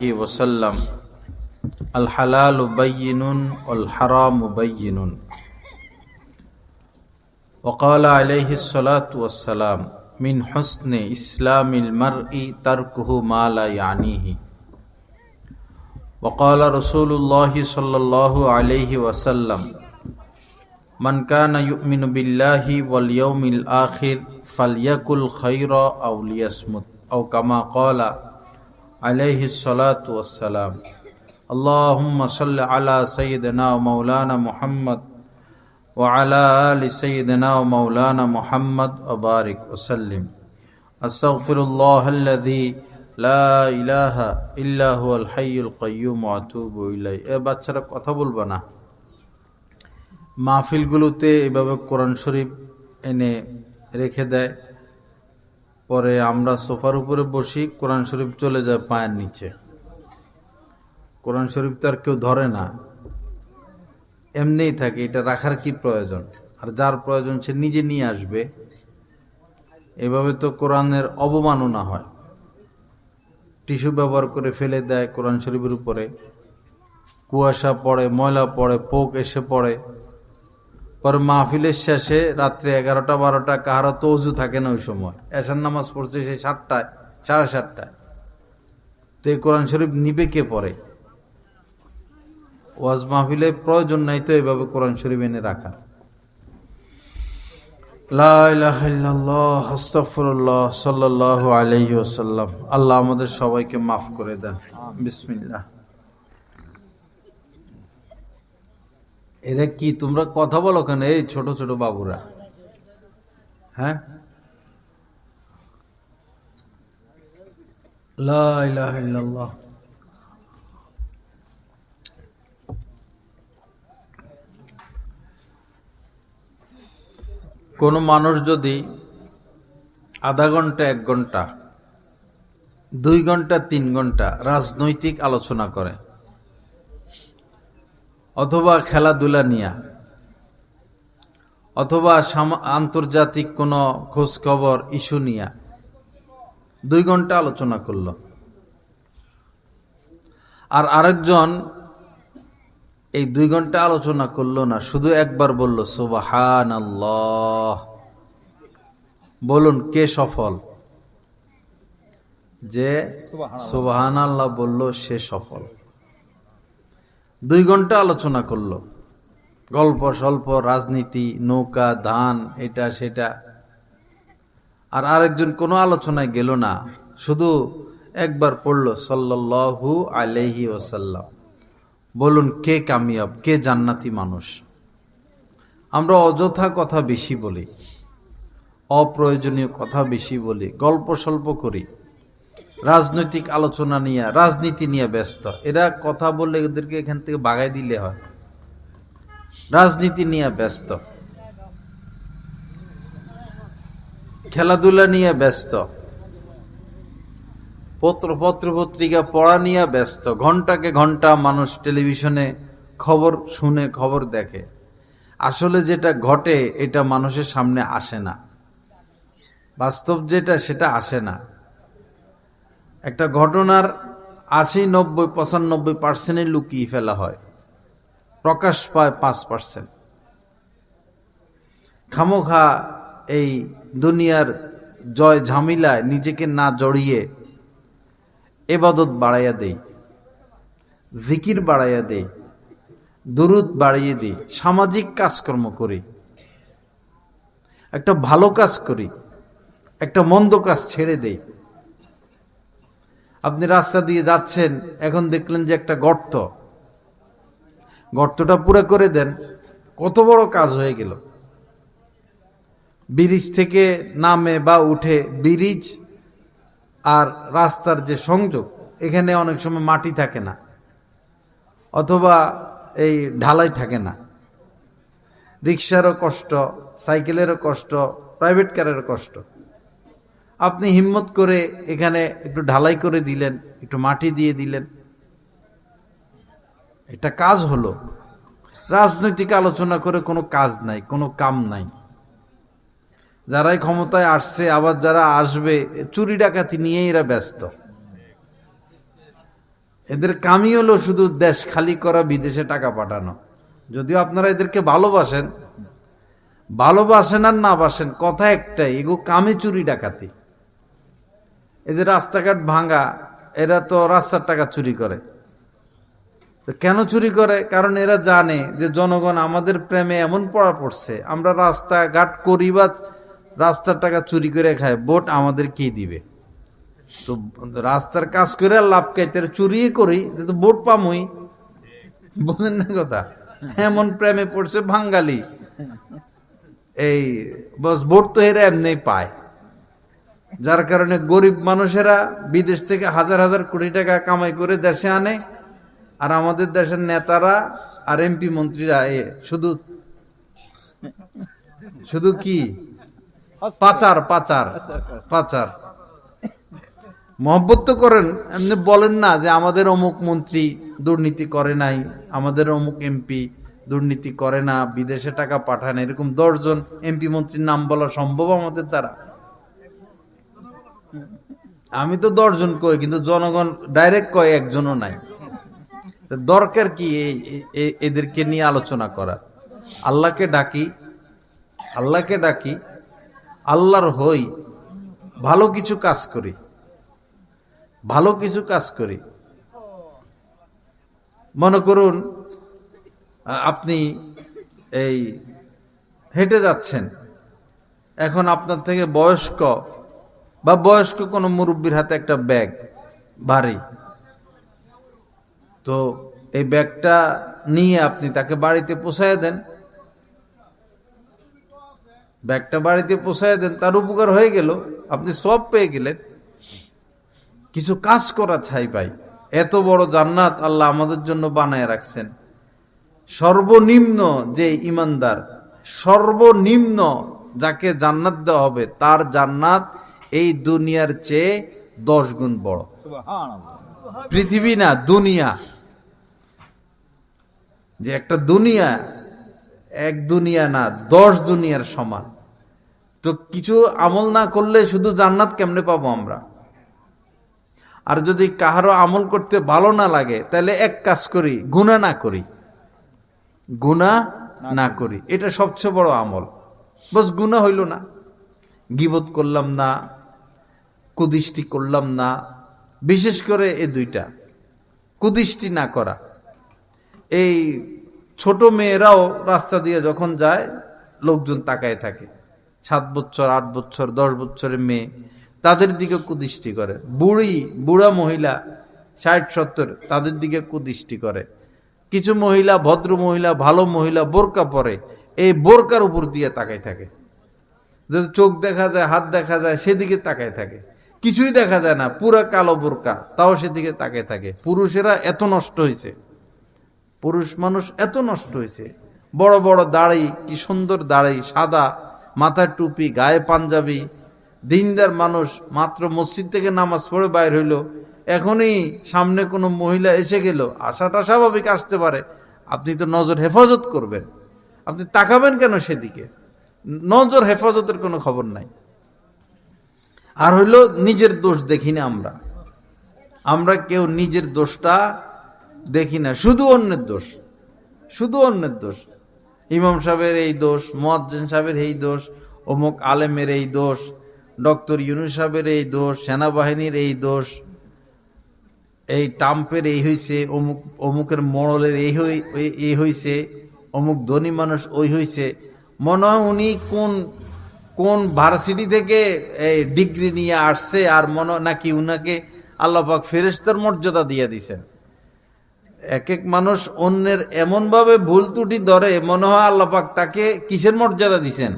वसल्लम अल हलाल बय्यिनुन वल हराम बय्यिनुन वक़ाल अलैहिस्सलातु वस्सलाम मिन हुस्नि इस्लामिल मर्इ तर्कुहु मा ला यानीहि वक़ाल रसूलुल्लाहि सल्लल्लाहु अलैहि वसल्लम मन काना युमिनु बिल्लाहि वल यौमिल आखिर फलयकुल खैरा औ लियस्मुत औ कमा क़ाला अलैहिस्सलातु वस्सलाम। अल्लाहुम्मा सल्लि अला सय्यिदिना व मौलाना मुहम्मद व अला आलि सय्यिदिना व मौलाना मुहम्मद व बारिक वसल्लिम। अस्तगफिरुल्लाहल्लज़ी ला इलाहा इल्ला हुवल हय्युल कय्यूम व अतूबु इलैहि। এ বাচ্চারা কথা বলবা না, মাহফিলগুলোতে এভাবে কোরআন শরীফ এনে রেখে দেয়, পরে আমরা সোফার উপরে বসি, কোরআন শরীফ চলে যায় পায়ের নিচে। কোরআন শরীফ তো আর কেউ ধরে না, এমনিই থাকে। এটা রাখার কি প্রয়োজন? আর যার প্রয়োজন সে নিজে নিয়ে আসবে। এভাবে তো কোরআনের অবমাননা হয়। টিস্যু ব্যবহার করে ফেলে দেয় কোরআন শরীফের উপরে, কুয়াশা পড়ে, ময়লা পড়ে, পোক এসে পড়ে। পরে মাহফিলের শেষে রাত্রে 11টা-12টা কাহারও তো অজু থাকে না ওই সময়, এশার নামাজ পড়ছে সেই 7টায়, 7:30টায়। তো এই কোরআন শরীফ নিবে কে পড়ে? ওয়াজ মাহফিলে প্রয়োজন নাই তো এভাবে কোরআন শরীফ এনে রাখার। লা ইলাহা ইল্লাল্লাহ আস্তাগফিরুল্লাহ সাল্লাল্লাহু আলাইহি ওয়াসাল্লাম। আল্লাহ আমাদের সবাইকে মাফ করে দেন। বিসমিল্লাহ। এরা কি তোমরা কথা বলো কেন, এই ছোট ছোট বাবুরা? হ্যাঁ, লা ইলাহা ইল্লাল্লাহ। কোন মানুষ যদি আধা ঘন্টা, 1 ঘন্টা, 2 ঘন্টা, 3 ঘন্টা রাজনৈতিক আলোচনা করে, অথবা খেলাধুলা নিয়ে, অথবা আন্তর্জাতিক কোনো খোঁজ খবর ইস্যু নিয়ে 2 ঘন্টা আলোচনা করলো, আর আরেকজন এই 2 ঘন্টা আলোচনা করলো না, শুধু একবার বলল সুবহানাল্লাহ, বলুন কে সফল? যে সুবহানাল্লাহ বলল সে সফল। 2 ঘন্টা আলোচনা করলো, গল্প স্বল্প, রাজনীতি, নৌকা, ধান, এটা সেটা। আর আরেকজন কোনো আলোচনায় গেল না, শুধু একবার পড়লো সাল্লাল্লাহু আলাইহি ওয়াসাল্লাম। বলুন কে কামিয়াব, কে জান্নাতি মানুষ? আমরা অযথা কথা বেশি বলি, অপ্রয়োজনীয় কথা বেশি বলি, গল্প স্বল্প করি, রাজনৈতিক আলোচনা নিয়ে, রাজনীতি নিয়ে ব্যস্ত। এরা কথা বললে এদেরকে এখান থেকে বাগাই দিলে হয়। রাজনীতি নিয়ে ব্যস্ত, খেলাধুলা নিয়ে ব্যস্ত, পত্রিকা পড়া নিয়ে ব্যস্ত। ঘন্টাকে ঘন্টা মানুষ টেলিভিশনে খবর শুনে, খবর দেখে। আসলে যেটা ঘটে এটা মানুষের সামনে আসে না, বাস্তব যেটা সেটা আসে না। একটা ঘটনার 80, 90, 95% লুকিয়ে ফেলা হয়, প্রকাশ পায় 5%। খামোখা এই দুনিয়ার জয় ঝামেলায় নিজেকে না জড়িয়ে ইবাদত বাড়াইয়া দেই, জিকির বাড়াইয়া দেই, দুরূদ বাড়িয়ে দিই, সামাজিক কাজকর্ম করি, একটা ভালো কাজ করি, একটা মন্দ কাজ ছেড়ে দেই। আপনি রাস্তা দিয়ে যাচ্ছেন, এখন দেখলেন যে একটা গর্ত, গর্তটা পুরো করে দেন, কত বড় কাজ হয়ে গেল। ব্রিজ থেকে নামে বা উঠে, ব্রিজ আর রাস্তার যে সংযোগ, এখানে অনেক সময় মাটি থাকে না, অথবা এই ঢালাই থাকে না। রিক্সারও কষ্ট, সাইকেলেরও কষ্ট, প্রাইভেট কারেরও কষ্ট। আপনি হিম্মত করে এখানে একটু ঢালাই করে দিলেন, একটু মাটি দিয়ে দিলেন, এটা কাজ হলো। রাজনৈতিক আলোচনা করে কোনো কাজ নাই, কোনো কাম নাই। যারাই ক্ষমতায় আসছে, আবার যারা আসবে, চুরি ডাকাতি নিয়ে এরা ব্যস্ত। এদের কামই হলো শুধু দেশ খালি করা, বিদেশে টাকা পাঠানো। যদিও আপনারা এদেরকে ভালোবাসেন আর না বাসেন, কথা একটাই, এগো কামে চুরি ডাকাতি। এদের রাস্তাঘাট ভাঙা, এরা তো রাস্তার টাকা চুরি করে। কেন চুরি করে? কারণ এরা জানে যে জনগণ আমাদের প্রেমে এমন পড়া পড়ছে, আমরা রাস্তাঘাট করি বা রাস্তার টাকা চুরি করে খায়, ভোট আমাদের কে দিবে? তো রাস্তার কাজ করে লাভ খাইতে চুরি করি, তো ভোট পামই। বুঝেন না কথা? এমন প্রেমে পড়ছে বাঙালি, এই বস ভোট তো এরা এমনি পায়। যার কারণে গরিব মানুষেরা বিদেশ থেকে হাজার হাজার কোটি টাকা কামাই করে দেশে আনে, আর আমাদের দেশের নেতারা আর এমপি মন্ত্রীরা শুধু শুধু কি পাচার পাচার পাচার। মহব্বত তো করেন, এমনি বলেন না যে আমাদের অমুক মন্ত্রী দুর্নীতি করে নাই, আমাদের অমুক এমপি দুর্নীতি করে না, বিদেশে টাকা পাঠায় না। এরকম 10 জন এমপি মন্ত্রীর নাম বলা সম্ভব আমাদের দ্বারা? আমি তো 10 জন কই, কিন্তু জনগণ ডাইরেক্ট কয় একজনও নাই। দরকার কি এদেরকে নিয়ে আলোচনা করার? আল্লাহকে ডাকি, আল্লাহর হই, ভালো কিছু কাজ করি। মনে করুন আপনি এই হেঁটে যাচ্ছেন, এখন আপনার থেকে বয়স্ক কোনো মুরব্বীর হাতে একটা ব্যাগ ভারী, তো এই ব্যাগটা নিয়ে আপনি তাকে বাড়িতে পৌঁছায় দেন। তার উপকার হয়ে গেল, আপনি সব পেয়ে গেলেন। কিছু কাজ করা ছাই পাই। এত বড় জান্নাত আল্লাহ আমাদের জন্য বানায় রাখছেন। সর্বনিম্ন যে ইমানদার, সর্বনিম্ন যাকে জান্নাত দেওয়া হবে, তার জান্নাত এই দুনিয়ার চেয়ে 10 গুণ বড়। পৃথিবী না, দুনিয়া। যে একটা দুনিয়া, এক দুনিয়া না, 10 দুনিয়ার সমান। তো কিছু আমল না করলে শুধু জান্নাত কেমনে পাবো আমরা? আর যদি কাহারও আমল করতে ভালো না লাগে, তাহলে এক কাজ করি, গুনাহ না করি। এটা সবচেয়ে বড় আমল। বস গুনাহ হইল না, গীবত করলাম না, কুদৃষ্টি করলাম না। বিশেষ করে এই 2টা, কুদৃষ্টি না করা। এই ছোট মেয়েরাও রাস্তা দিয়ে যখন যায়, লোকজন তাকায় থাকে। 7 বছর, 8 বছর, 10 বছরের মেয়ে, তাদের দিকে কুদৃষ্টি করে। বুড়া মহিলা 60-70, তাদের দিকে কুদৃষ্টি করে। কিছু মহিলা, ভদ্র মহিলা, ভালো মহিলা, বোরকা পরে, এই বোরকার উপর দিয়ে তাকায় থাকে। যদি চোখ দেখা যায়, হাত দেখা যায়, সেদিকে তাকায় থাকে। কিছুই দেখা যায় না, পুরা কালো বোরকা, তাও সেদিকে তাকায় থাকে। পুরুষেরা এত নষ্ট হয়েছে, পুরুষ মানুষ এত নষ্ট হয়েছে। বড় বড় দাড়ি, কি সুন্দর দাড়ি, সাদা, মাথায় টুপি, গায়ে পাঞ্জাবি, দিনদার মানুষ। মাত্র মসজিদ থেকে নামাজ পড়ে বাইর হইল, এখনই সামনে কোনো মহিলা এসে গেল, আসাটা স্বাভাবিক, আসতে পারে। আপনি তো নজর হেফাজত করবেন, আপনি তাকাবেন কেন সেদিকে? নজর হেফাজতের কোনো খবর নাই। আর হইল নিজের দোষ দেখি না আমরা কেউ নিজের দোষটা দেখি না, শুধু অন্যের দোষ। ইমাম সাহেবের এই দোষ, মুয়াজ্জিন সাহেবের এই দোষ, অমুক আলেমের এই দোষ, ডক্টর ইউনূস সাহেবের এই দোষ, সেনাবাহিনীর এই দোষ, এই ট্রাম্পের এই হইছে, অমুকের মোড়লের এই হইছে, অমুক ধনী মানুষ ওই হইছে। মনে হয় উনি কোন ভার্সিটি থেকে এই ডিগ্রি নিয়ে আসছে, আর নাকি উনাকে আল্লাহ পাক ফেরেশতার মর্যাদা দিয়ে দিছেন। এক এক মানুষ অন্যের এমন ভাবে ভুল ত্রুটি ধরে, মনে হয় আল্লাহ পাক তাকে কিসের মর্যাদা দিছেন?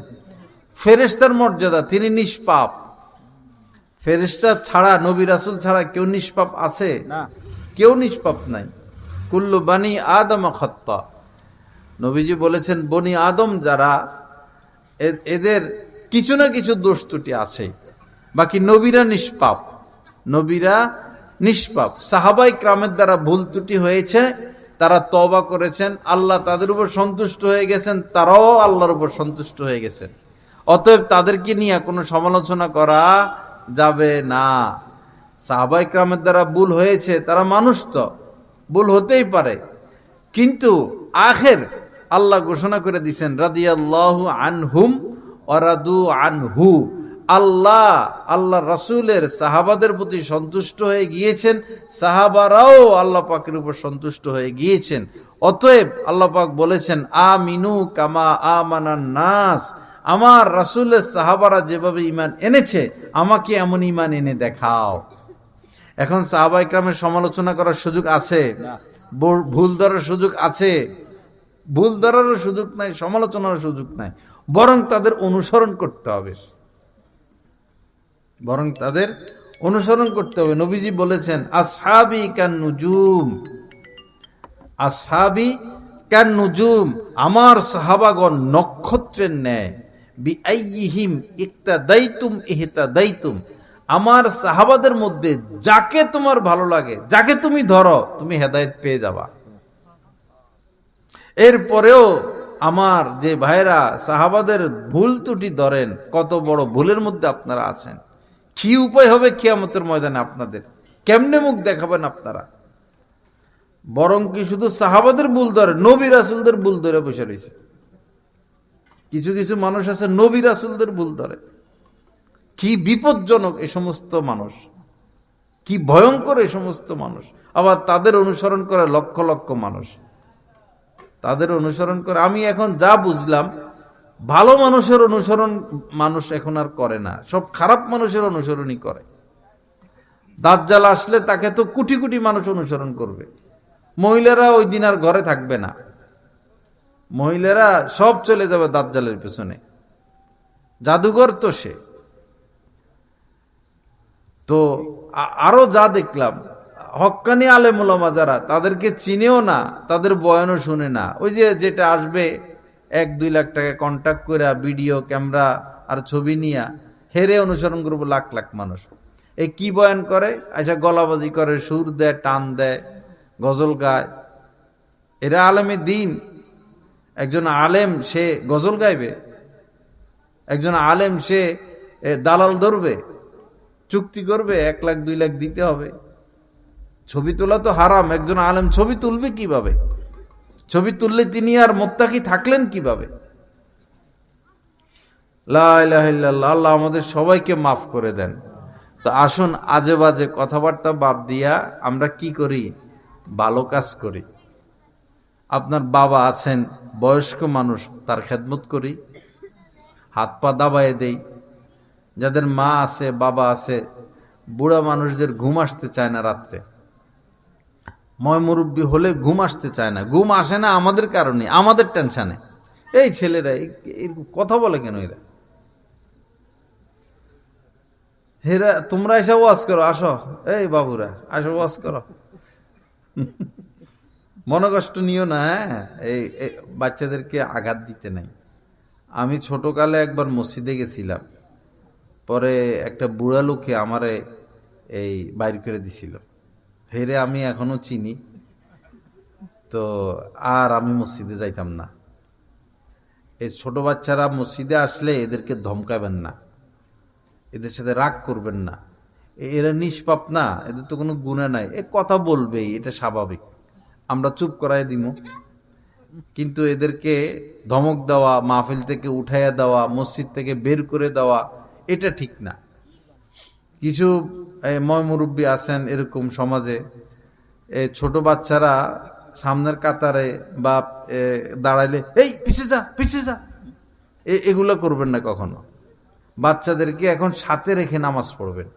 ফেরেশতার মর্যাদা। তিনি নিষ্পাপ। ফেরেশতা ছাড়া, নবী রাসূল ছাড়া কেউ নিষ্পাপ আছে? কেউ নিষ্পাপ নাই। কুল্লু বানি আদম খাত্তা। নবীজি বলেছেন, বনি আদম যারা, এদের কিছু না কিছু দোষ ত্রুটি আছে। বাকি নবীরা নিষ্পাপ। সাহাবাই ক্রামের দ্বারা ভুল ত্রুটি হয়েছে, তারা তওবা করেছেন, আল্লাহ তাদের উপর সন্তুষ্ট হয়ে গেছেন, তারাও আল্লাহর উপর সন্তুষ্ট হয়ে গেছেন। অতএব তাদেরকে নিয়ে কোনো সমালোচনা করা যাবে না। সাহাবাই ক্রামের দ্বারা ভুল হয়েছে, তারা মানুষ তো, ভুল হতেই পারে, কিন্তু আখের আল্লাহ ঘোষণা করে দিয়েছেন রাদিয়াল্লাহু আনহুম ওয়া রাদু আনহু। আল্লাহ রাসূলের সাহাবাদের প্রতি সন্তুষ্ট হয়ে গিয়েছেন, সাহাবারাও আল্লাহ পাকের উপর সন্তুষ্ট হয়ে গিয়েছেন। অতএব আল্লাহ পাক বলেছেন আমিনু কামা আমানান নাস, আমার রাসূলের সাহাবারা যেভাবে ঈমান এনেছে আমাকে এমন ঈমান এনে দেখাও। এখন সাহাবা ইকরামের সমালোচনা করার সুযোগ আছে? ভুল ধরার সুযোগ আছে? ভুল ধরারও সুযোগ নাই, সমালোচনার সুযোগ নাই, বরং তাদের অনুসরণ করতে হবে, বরং তাদের অনুসরণ করতে হবে। নবীজি বলেছেন আসহাবি কান নুজুম, আসহাবি কান নুজুম, আমার সাহাবাগণ নক্ষত্রের ন্যায়, বিআইয়িহিম ইক্তাদাইতুম ইহতাদাইতুম, আমার সাহাবাদের মধ্যে যাকে তোমার ভালো লাগে, যাকে তুমি ধরো, তুমি হেদায়েত পেয়ে যাবা। এরপরেও আমার যে ভাইরা সাহাবাদের ভুল ত্রুটি ধরেন, কত বড় ভুলের মধ্যে আপনারা আছেন, কি উপায় হবে কিয়ামতের ময়দানে আপনাদের, কেমনে মুখ দেখাবেন আপনারা? বরং কি শুধু সাহাবাদের ভুল ধরে, নবী রাসূলদের ভুল ধরে বসে রয়েছে। কিছু কিছু মানুষ আছে নবী রাসূলদের ভুল ধরে। কি বিপজ্জনক এই সমস্ত মানুষ, কি ভয়ঙ্কর এই সমস্ত মানুষ। আবার তাদের অনুসরণ করে লক্ষ লক্ষ মানুষ, তাদের অনুসরণ করে। আমি এখন যা বুঝলাম, ভালো মানুষের অনুসরণ মানুষ এখন আর করে না, সব খারাপ মানুষের অনুসরণই করে। দাজ্জাল আসলে তাকে তো কোটি কোটি মানুষ অনুসরণ করবে, মহিলারা ওই দিন আর ঘরে থাকবে না, মহিলারা সব চলে যাবে দাজ্জালের পেছনে। জাদুঘর তো সে। তো আরো যা দেখলাম, হক্কানি আলেম ওলামা যারা, তাদেরকে চিনেও না, তাদের বয়ানও শুনে না। ওই যে যেটা আসবে 1-2 লাখ টাকা কন্ট্যাক্ট করে ভিডিও ক্যামেরা আর ছবি নিয়ে হেরে অনুসরণ করবো লাখ লাখ মানুষ। এই কি বয়ান করে? আচ্ছা, গলাবাজি করে, সুর দেয়, টান দেয়, গজল গায়। এরা আলেমে দিন। একজন আলেম সে গজল গাইবে? একজন আলেম সে দালাল ধরবে, চুক্তি করবে, 1 লাখ 2 লাখ দিতে হবে? ছবি তোলা তো হারাম, একজন আলেম ছবি তুলবে কিভাবে? ছবি তুললে তিনি আর মুত্তাকি থাকলেন কিভাবে? লা ইলাহা ইল্লাল্লাহ। আল্লাহ আমাদের সবাইকে মাফ করে দেন। তো আসুন আজে বাজে কথাবার্তা বাদ দিয়া আমরা কি করি? ভালো কাজ করি। আপনার বাবা আছেন, বয়স্ক মানুষ, তার খেদমত করি, হাত পা দাবায় দেই। যাদের মা আছে, বাবা আছে, বুড়া মানুষদের ঘুম আসতে চায় না রাত্রে, ময় মুরব্বী হলে ঘুম আসতে চায় না। ঘুম আসে না আমাদের কারণে, আমাদের টেনশনে। এই ছেলেরা কথা বলে কেন? হেরা তোমরা এসে ওয়াজ করো, আসো, এই বাবুরা আসো ওয়াজ করো। মনোকষ্ট নিও না, হ্যাঁ, এই বাচ্চাদেরকে আঘাত দিতে নাই। আমি ছোটকালে একবার মসজিদে গেছিলাম, পরে একটা বুড়া লোকে আমারে এই বাইর করে দিছিল। হেরে আমি এখনো চিনি, তো আর আমি মসজিদে যাইতাম না। এই ছোট বাচ্চারা মসজিদে আসলে এদেরকে ধমকাবেন না, এদের সাথে রাগ করবেন না। এরা নিষ্পাপ না, এদের তো কোনো গুনাহ নাই, এ কথা বলবেই, এটা স্বাভাবিক, আমরা চুপ করাই দিব। কিন্তু এদেরকে ধমক দেওয়া, মাহফিল থেকে উঠাইয়া দেওয়া, মসজিদ থেকে বের করে দেওয়া, এটা ঠিক না। কিছু ময় মুরব্বী আছেন এরকম সমাজে, ছোট বাচ্চারা সামনের কাতারে বা দাঁড়াইলে এই পিছে যা, পিছে যা, এগুলো করবেন না কখনো। বাচ্চাদেরকে এখন সাথে রেখে নামাজ পড়বেন।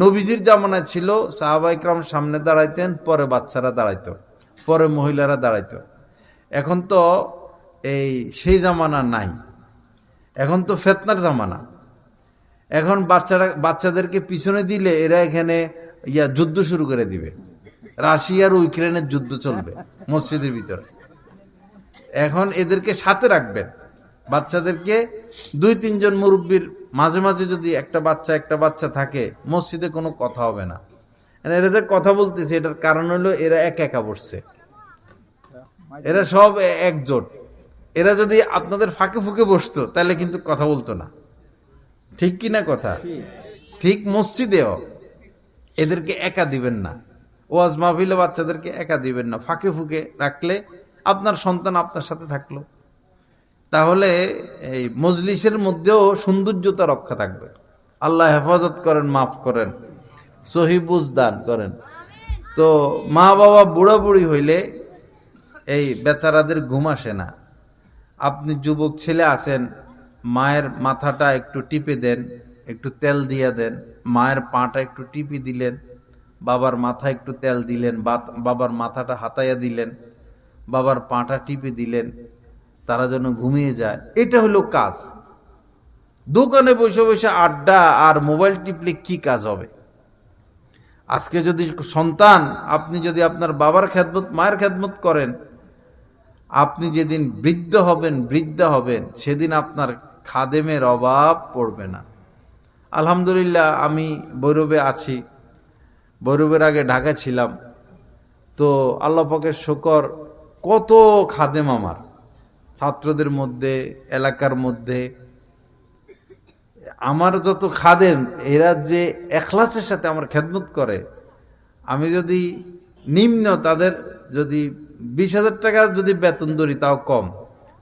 নবীজির জামানায় ছিল সাহাবা ইকরাম সামনে দাঁড়াইতেন, পরে বাচ্চারা দাঁড়াইতো, পরে মহিলারা দাঁড়াইতো। এখন তো এই সেই জামানা নাই, এখন তো ফিতনার জামানা। এখন বাচ্চাদেরকে পিছনে দিলে এরা এখানে যুদ্ধ শুরু করে দিবে, রাশিয়ার ইউক্রেনের যুদ্ধ চলবে মসজিদের ভিতরে। এখন এদেরকে সাথে রাখবেন, বাচ্চাদেরকে 2-3 জন মুরব্বীর মাঝে মাঝে যদি একটা বাচ্চা থাকে, মসজিদে কোনো কথা হবে না। এরা যে কথা বলতেছে এটার কারণ হলো এরা একা বসছে, এরা সব একজোট। এরা যদি আপনাদের ফাঁকে ফুঁকে বসতো তাহলে কিন্তু কথা বলতো না, ঠিক কিনা কথা? ঠিক মসজিদেও এদেরকে একা দিবেন না, ওয়াজ মাহফিলে বাচ্চাদেরকে একা দিবেন না, ফাঁকে ফুঁকে রাখলে আপনার সন্তান আপনার সাথে থাকলো, তাহলে এই মজলিসের মধ্যেও সৌন্দর্যতা রক্ষা থাকবে। আল্লাহ হেফাজত করেন, মাফ করেন, সহি বুঝ দান করেন। তো মা বাবা বুড়া বুড়ি হইলে এই বেচারাদের ঘুম আসে না। আপনি যুবক ছেলে আছেন, মায়ের মাথাটা একটু টিপে দেন, একটু তেল দিয়ে দেন, মায়ের পাটা একটু টিপে দিলেন, বাবার মাথা একটু তেল দিলেন, বাবার মাথাটা হাতাইয়া দিলেন, বাবার পাটা টিপে দিলেন, তারা যেন ঘুমিয়ে যায়। এটা হলো কাজ। দোকানে বসে বসে আড্ডা আর মোবাইল টিপলে কি কাজ হবে? আজকে যদি সন্তান, আপনি যদি আপনার বাবার খেদমত, মায়ের খেদমত করেন, আপনি যেদিন বৃদ্ধা হবেন সেদিন আপনার খাদেমের অভাব পড়বে না। আলহামদুলিল্লাহ, আমি বৈরবে আছি, বৈরবের আগে ঢাকা ছিলাম। তো আল্লাহ পাকের শুকর, কত খাদেম আমার ছাত্রদের মধ্যে, এলাকার মধ্যে। আমার যত খাদেম, এরা যে এখলাসের সাথে আমার খেদমত করে, আমি যদি নিম্ন তাদের যদি 20,000 টাকা যদি বেতন ধরি তাও কম,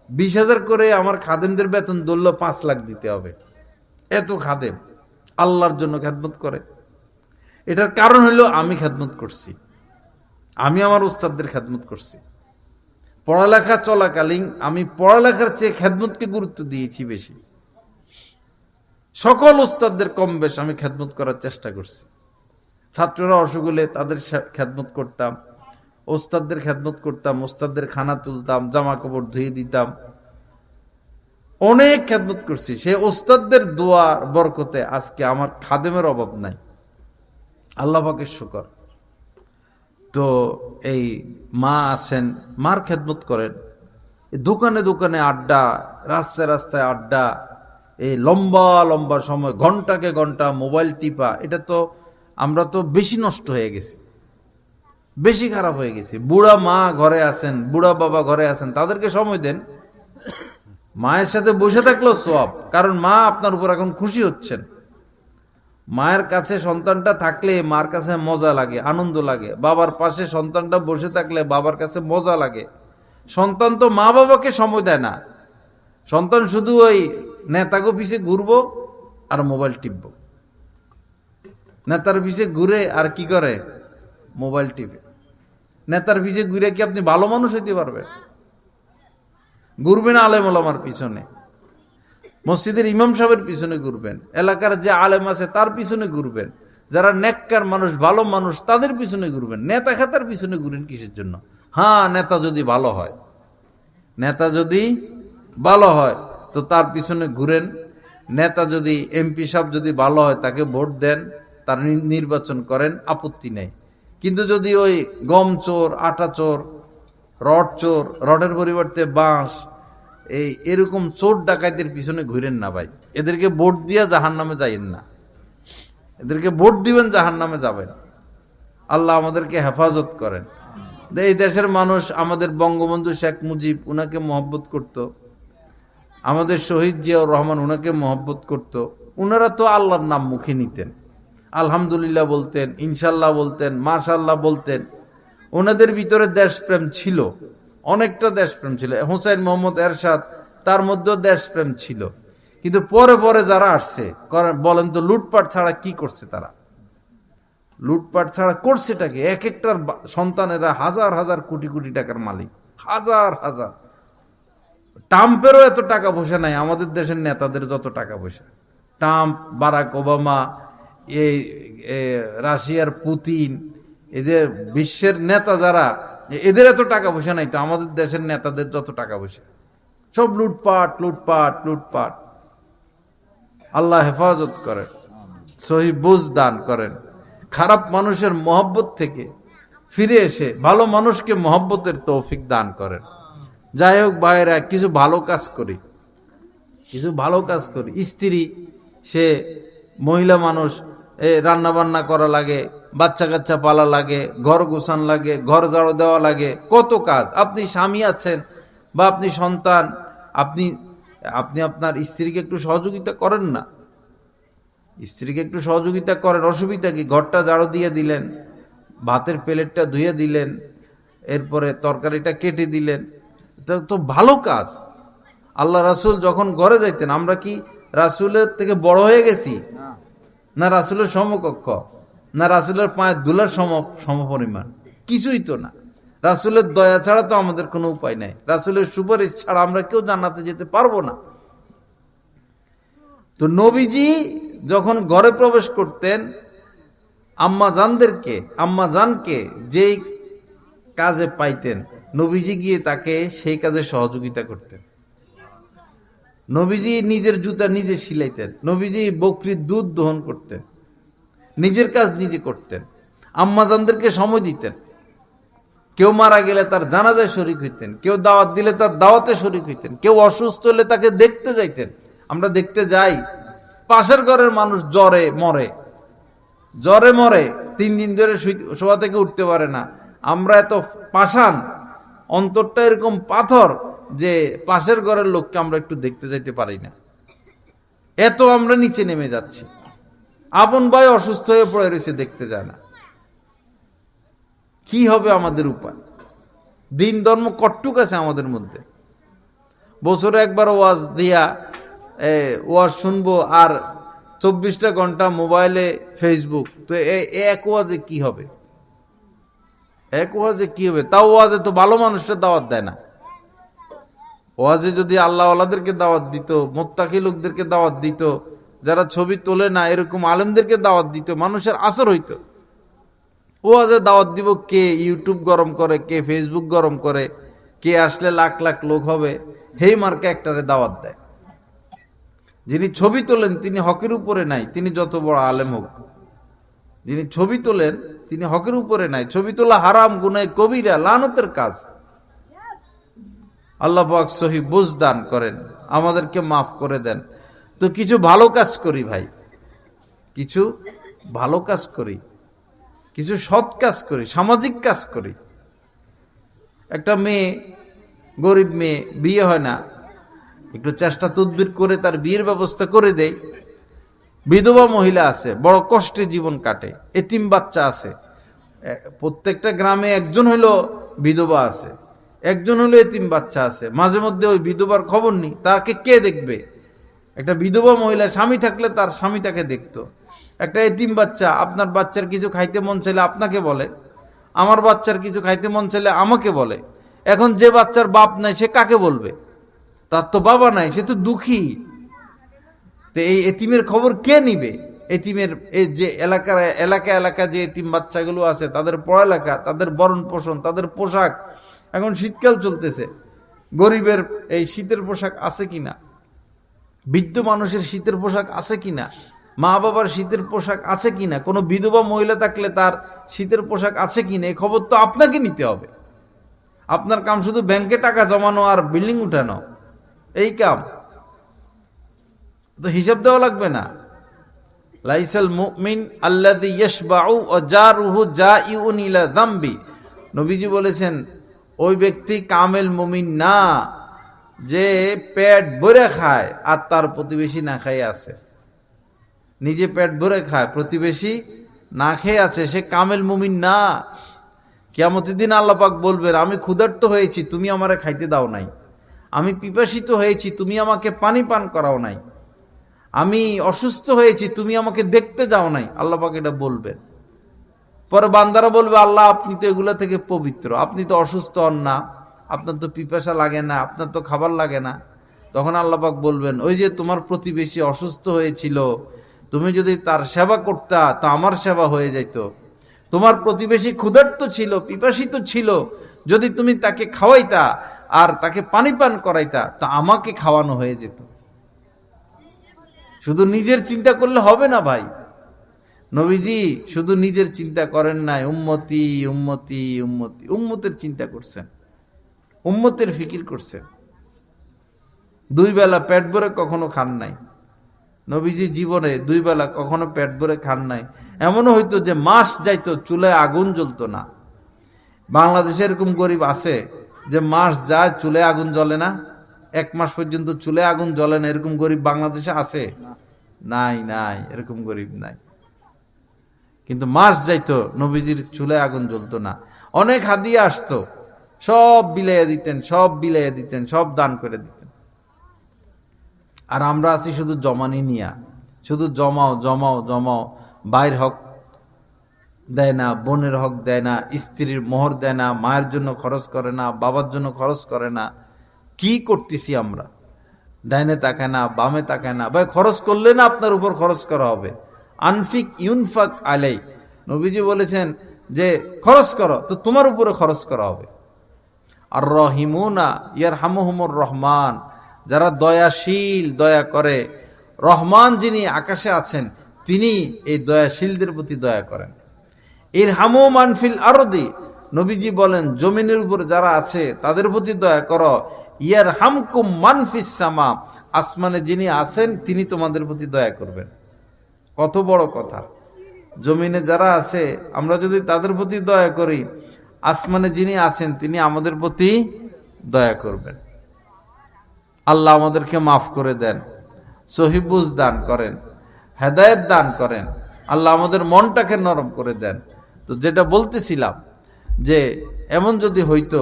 20,000 করে আমার খাদেমদের বেতন ধরলেও 5 লাখ দিতে হবে। এত খাদেম আল্লাহর জন্য খেদমত করে। এটার কারণ হলো আমি খেদমত করছি, আমি আমার উস্তাদদের খেদমত করছি। পড়ালেখা চলাকালীন আমি পড়ালেখার চেয়ে খেদমতকে গুরুত্ব দিয়েছি বেশি। সকল উস্তাদদের কম বেশ আমি খেদমত করার চেষ্টা করছি। ছাত্ররা অসুখ হলে তাদের খেদমত করতাম, ওস্তাদদের খেদমত করতাম, ওস্তাদদের খানা তুলতাম, জামা কাপড় ধুয়ে দিতাম, অনেক খেদমত করছি। সে ওস্তাদদের দোয়ার বরকতে আজকে আমার খাদেমের অভাব নাই, আল্লাহ পাকের শুকর। তো এই মা আছেন, মার খেদমত করেন। দোকানে দোকানে আড্ডা, রাস্তায় রাস্তায় আড্ডা, এই লম্বা লম্বা সময় ঘন্টাকে ঘন্টা মোবাইল টিপা, এটা তো আমরা তো বেশি নষ্ট হয়ে গেছি, বেশি খারাপ হয়ে গেছি। বুড়া মা ঘরে আছেন, বুড়া বাবা ঘরে আছেন, তাদেরকে সময় দেন। মায়ের সাথে বসে থাকলেও সওয়াব, কারণ মা আপনার উপর এখন খুশি হচ্ছেন। মায়ের কাছে সন্তানটা থাকলে মার কাছে মজা লাগে, আনন্দ লাগে। বাবার পাশে সন্তানটা বসে থাকলে বাবার কাছে মজা লাগে। সন্তান তো মা বাবাকে সময় দেয় না, সন্তান শুধু ওই নেতাকে পিছে ঘুরবো আর মোবাইল টিপবো। নেতার পিছে ঘুরে আর কি করে? মোবাইল টিপে। নেতার পিছে ঘুরে কি আপনি ভালো মানুষ হইতে পারবেন? ঘুরবেন আলেম ওলামার পিছনে, মসজিদের ইমাম সাহেবের পিছনে ঘুরবেন, এলাকার যে আলেম আছে তার পিছনে ঘুরবেন, যারা নেককার মানুষ, ভালো মানুষ, তাদের পিছনে ঘুরবেন। নেতা খাতার পিছনে ঘুরেন কিসের জন্য? হ্যাঁ, নেতা যদি ভালো হয়, নেতা যদি ভালো হয় তো তার পিছনে ঘুরেন। নেতা যদি, এমপি সাহেব যদি ভালো হয়, তাকে ভোট দেন, তার নির্বাচন করেন, আপত্তি নেই। কিন্তু যদি ওই গম চোর, আটা চোর, রড চোর, রডের পরিবর্তে বাঁশ, এরকম চোর ডাকাইতের পিছনে ঘুরেন না ভাই। এদেরকে ভোট দিয়া জাহান্নামে যাইয়েন না, এদেরকে ভোট দিবেন জাহান্নামে যাবেন। আল্লাহ আমাদেরকে হেফাজত করেন। এই দেশের মানুষ আমাদের বঙ্গবন্ধু শেখ মুজিব, উনাকে মহব্বত করত, আমাদের শহীদ জিয়াউর রহমান, উনাকে মহব্বত করত। উনারা তো আল্লাহর নাম মুখে নিতেন, আলহামদুলিল্লাহ বলতেন, ইনশাল্লাহ বলতেন, মাশাল্লাহ বলতেন। ওনাদের ভিতরে দেশপ্রেম ছিল, অনেকটা দেশপ্রেম ছিল। হুসাইন মোহাম্মদ এরশাদ, তার মধ্যেও দেশপ্রেম ছিল। কিন্তু পরে পরে যারা আসছে, বলেন তো লুটপাট ছাড়া কি করছে তারা? লুটপাট ছাড়া করছেটাকে? এক একটার সন্তানেরা হাজার হাজার কোটি কোটি টাকার মালিক, হাজার হাজার। ট্রাম্পেরও এত টাকা পয়সা নাই আমাদের দেশের নেতাদের যত টাকা পয়সা। ট্রাম্প, বারাক ওবামা, এই রাশিয়ার পুতিন, এদের বিশ্বের নেতা যারা, এদের এত টাকা পয়সা নাই তো আমাদের দেশের নেতাদের যত টাকা পয়সা। সব লুটপাট লুটপাট লুটপাট। আল্লাহ হেফাজত করেন, সহি বুঝ দান করেন। খারাপ মানুষের মহব্বত থেকে ফিরে এসে ভালো মানুষকে মহব্বতের তৌফিক দান করেন। যাই হোক ভাইয়েরা, কিছু ভালো কাজ করি, কিছু ভালো কাজ করি। স্ত্রী, সে মহিলা মানুষ, রান্না বান্না করা লাগে, বাচ্চা কাচ্চা পালা লাগে, ঘর গোছান লাগে, ঘর ঝাড়ু দেওয়া লাগে, কত কাজ। আপনি স্বামী আছেন বা আপনি সন্তান, আপনি আপনার স্ত্রীকে একটু সহযোগিতা করেন না? স্ত্রীকে একটু সহযোগিতা করেন, অসুবিধা কি? ঘরটা ঝাড়ু দিয়ে দিলেন, ভাতের প্লেটটা ধুয়ে দিলেন, এরপরে তরকারিটা কেটে দিলেন, এটা তো ভালো কাজ। আল্লাহ রাসূল যখন ঘরে যাইতেন, আমরা কি রাসূলের থেকে বড় হয়ে গেছি? না রাসূলের সমকক্ষ, না রাসূলের পায়ের ধুলার সমপরিমাণ, কিছুই তো না। রাসূলের দয়া ছাড়া তো আমাদের কোনো উপায় নাই, রাসূলের সুপারিশ ছাড়া আমরা কেউ জান্নাতে যেতে পারবো না। তো নবীজি যখন ঘরে প্রবেশ করতেন, আম্মা জানকে যেই কাজে পাইতেন, নবীজি গিয়ে তাকে সেই কাজে সহযোগিতা করতেন। নবীজি নিজের জুতা নিজে সিলাইতেন, নবীজি বকরির দুধ দহন করতেন, নিজের কাজ নিজে করতেন, আম্মাজানদেরকে সময় দিতেন। কেউ মারা গেলে তার জানাজায় শরীক হইতেন, কেউ দাওয়াত দিলে তার দাওয়াতে শরীক হইতেন, কেউ অসুস্থ হলে তাকে দেখতে যাইতেন। আমরা দেখতে যাই, পাশের ঘরের মানুষ জ্বরে মরে 3 দিন ধরে শোয়া থেকে উঠতে পারে না। আমরা এত পাষাণ, অন্তরটা এরকম পাথর যে পাশের ঘরের লোককে আমরা একটু দেখতে যাইতে পারি না, এত আমরা নিচে নেমে যাচ্ছি। আপন ভাই অসুস্থ হয়ে পড়ে রয়েছে, দেখতে যায় না। কি হবে আমাদের উপায়? দিন ধর্ম কট্টুক আছে আমাদের মধ্যে। বছরে একবার ওয়াজ দিয়া ওয়াজ শুনবো, আর 24টা ঘন্টা মোবাইলে ফেসবুক। তো এক ওয়াজে কি হবে? তাও ওয়াজে তো ভালো মানুষটা দাওয়াত দেয় না। ওয়াজে যদি আল্লাহ ওয়ালাদেরকে দাওয়াত দিত, মুত্তাকি লোকদেরকে দাওয়াত দিত, যারা ছবি তোলে না এরকম আলেমদেরকে দাওয়াত দিত, মানুষের আসর হইতো। ওয়াজে দাওয়াত দিব কে? ইউটিউব গরম করে, কে ফেসবুক গরম করে, কে আসলে লাখ লাখ লোক হবে, হেই মার্কে একটারে দাওয়াত দেয়। যিনি ছবি তোলেন তিনি হকের উপরে নাই, তিনি যত বড় আলেম হোক। যিনি ছবি তোলেন তিনি হকের উপরে নাই। ছবি তোলা হারাম, গুনাহ কবিরা, লানতের কাজ। আল্লাহ পাক সহি বুঝ দান করেন, আমাদেরকে মাফ করে দেন। তো কিছু ভালো কাজ করি ভাই, কিছু ভালো কাজ করি, কিছু সৎ কাজ করি, সামাজিক কাজ করি। একটা মেয়ে, গরিব মেয়ে, বিয়ে হয় না, একটু চেষ্টা তদবির করে তার বিয়ের ব্যবস্থা করে দেয়। বিধবা মহিলা আছে, বড় কষ্টে জীবন কাটে, এতিম বাচ্চা আছে। প্রত্যেকটা গ্রামে একজন হইলো বিধবা আছে, একজন হলো এতিম বাচ্চা আছে। মাঝে মধ্যে ওই বিধবার খবর নেই, তাকে কে দেখবে? একটা বিধবা মহিলা স্বামী থাকলে তার স্বামী তাকে দেখতো। একটা এতিম বাচ্চা, আপনার বাচ্চার কিছু খাইতে মন চাইলে আপনাকে বলে, আমার বাচ্চার কিছু খাইতে মন চাইলে আমাকে বলে। এখন যে বাচ্চার বাপ নাই সে কাকে বলবে? তার তো বাবা নাই, সে তো দুঃখী। তো এই এতিমের খবর কে নিবে? এতিমের এই যে এলাকা যে এতিম বাচ্চাগুলো আছে, তাদের পড়ালেখা, তাদের বরণ পোষণ, তাদের পোশাক। এখন শীতকাল চলতেছে, গরিবের এই শীতের পোশাক আছে কিনা, বৃদ্ধ মানুষের শীতের পোশাক আছে কিনা, মা বাবার শীতের পোশাক আছে কিনা, কোনো বিধবা মহিলা থাকলে তার শীতের পোশাক আছে কিনা, এই খবর তো আপনাকে নিতে হবে। আপনার কাম শুধু ব্যাংকে টাকা জমানো আর বিল্ডিং উঠানো, এই কাম তো হিসাব দেওয়া লাগবে না। লাইসাল মুমিন আল্লাযী ইয়াশবাউ ওয়া জারুহু জাইউন ইলা যামবি। নবীজি বলেছেন, ওই ব্যক্তি কামেল মুমিন না যে পেট ভরে খায় আর তার প্রতিবেশী না খেয়ে আছে। নিজে পেট ভরে খায়, প্রতিবেশী না খেয়ে আছে, সে কামেল মুমিন না। কিয়ামতের দিন আল্লাহ পাক বলবেন, আমি ক্ষুধার্ত হয়েছি, তুমি আমারে খাইতে দাও নাই। আমি পিপাসিত হয়েছি, তুমি আমাকে পানি পান করাও নাই। আমি অসুস্থ হয়েছি, তুমি আমাকে দেখতে যাও নাই। আল্লাহ পাক এটা বলবেন। পরে বান্দারা বলবে, আল্লাহ আপনি তো এগুলা থেকে পবিত্র, আপনি তো অসুস্থ হন না, আপনার তো পিপাসা লাগে না, আপনার তো খাবার লাগে না। তখন আল্লাহ পাক বলবেন, ওই যে তোমার প্রতিবেশী অসুস্থ হয়েছিল, তুমি যদি তার সেবা করতা তা আমার সেবা হয়ে যাইত। তোমার প্রতিবেশী ক্ষুধার্ত ছিল, পিপাসিত ছিল, যদি তুমি তাকে খাওয়াইতা আর তাকে পানি পান করাইতা তা আমাকে খাওয়ানো হয়ে যেত। শুধু নিজের চিন্তা করলে হবে না ভাই। নবীজি শুধু নিজের চিন্তা করেন নাই, উম্মতি উম্মতি উম্মতি, উম্মতের চিন্তা করছেন, উম্মতের ফিকির করছেন। 2 বেলা পেট ভরে কখনো খান নাই। নবীজি জীবনে 2 বেলা কখনো পেট ভরে খান নাই। এমনও হইতো যে মাস যাইতো, চুলায় আগুন জ্বলতো না। বাংলাদেশে এরকম গরিব আছে যে মাস যায় চুলে আগুন জ্বলে না, 1 মাস পর্যন্ত চুলে আগুন জ্বলে না, এরকম গরিব বাংলাদেশে আছে? নাই, এরকম গরিব নাই। কিন্তু মাস যাইতো নবীজির চুলায় আগুন জ্বলতো না। অনেক হাদিয়া আসতো, সব বিলাইয়া দিতেন, সব বিলাইয়া দিতেন, সব দান করে দিতেন। আর আমরা আছি শুধু জমানি নিয়া, শুধু জমাও জমাও জমাও। ভাইয়ের হক দেয় না, বোনের হক দেয় না, স্ত্রীর মোহর দেয় না, মায়ের জন্য খরচ করে না, বাবার জন্য খরচ করে না। কি করতেছি আমরা? ডাইনে তাকায় না, বামে তাকায় না। ভাই খরচ করলে না আপনার উপর খরচ করা হবে। আনফিক ইউনফাক আলাই, নবীজি বলেছেন যে খরচ করো তো তোমার উপরে খরচ করা হবে। আর রহিমুনা ইয়ারহামুহুমুর রহমান, যারা দয়াশীল, দয়া করে, রহমান যিনি আকাশে আছেন তিনি এই দয়াশীলদের প্রতি দয়া করেন। ইরহামু মান ফিল আরদি, নবীজি বলেন জমিনের উপর যারা আছে তাদের প্রতি দয়া করো। ইয়ারহামকুম মান ফিস সামা, আসমানে যিনি আছেন তিনি তোমাদের প্রতি দয়া করবেন। কত বড় কথা! জমিনে যারা আছে আমরা যদি তাদের প্রতি দয়া করি, আসমানে যিনি আছেন তিনি আমাদের প্রতি দয়া করবেন। আল্লাহ আমাদেরকে মাফ করে দেন, সহিবুজ দান করেন, হেদায়েত দান করেন। আল্লাহ আমাদের মনটাকে নরম করে দেন। তো যেটা বলতেছিলাম যে এমন যদি হইতো